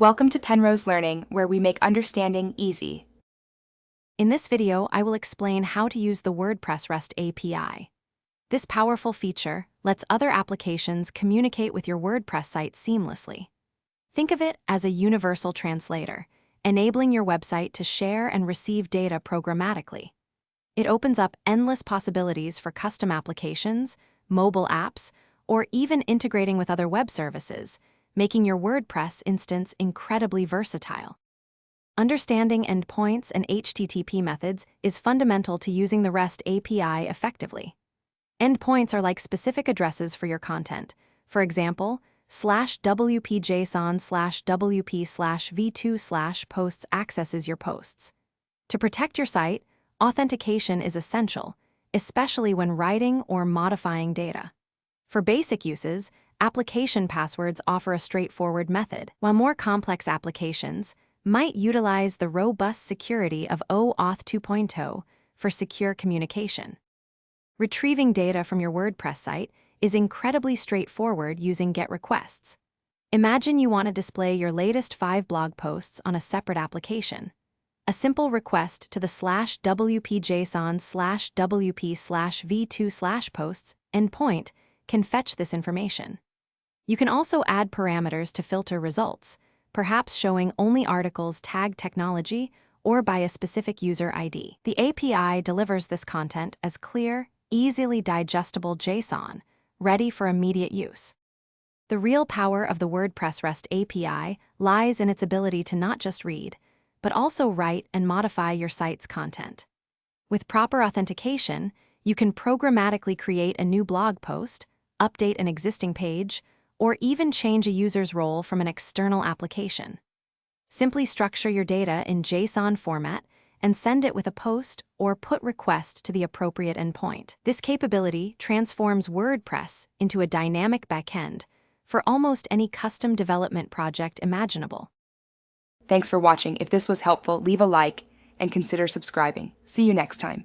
Welcome to Penrose Learning, where we make understanding easy. In this video, I will explain how to use the WordPress REST API. This powerful feature lets other applications communicate with your WordPress site seamlessly. Think of it as a universal translator, enabling your website to share and receive data programmatically. It opens up endless possibilities for custom applications, mobile apps, or even integrating with other web services, making your WordPress instance incredibly versatile. Understanding endpoints and HTTP methods is fundamental to using the REST API effectively. Endpoints are like specific addresses for your content. For example, /wp-json/wp/v2/posts accesses your posts. To protect your site, authentication is essential, especially when writing or modifying data. For basic uses, application passwords offer a straightforward method, while more complex applications might utilize the robust security of OAuth 2.0 for secure communication. Retrieving data from your WordPress site is incredibly straightforward using GET requests. Imagine you want to display your latest 5 blog posts on a separate application. A simple request to the /wp-json/wp/v2/posts endpoint can fetch this information. You can also add parameters to filter results, perhaps showing only articles tagged technology or by a specific user ID. The API delivers this content as clear, easily digestible JSON, ready for immediate use. The real power of the WordPress REST API lies in its ability to not just read, but also write and modify your site's content. With proper authentication, you can programmatically create a new blog post, update an existing page, or even change a user's role from an external application. Simply structure your data in JSON format and send it with a post or put request to the appropriate endpoint. This capability transforms WordPress into a dynamic backend for almost any custom development project imaginable. Thanks for watching. If this was helpful, leave a like and consider subscribing. See you next time.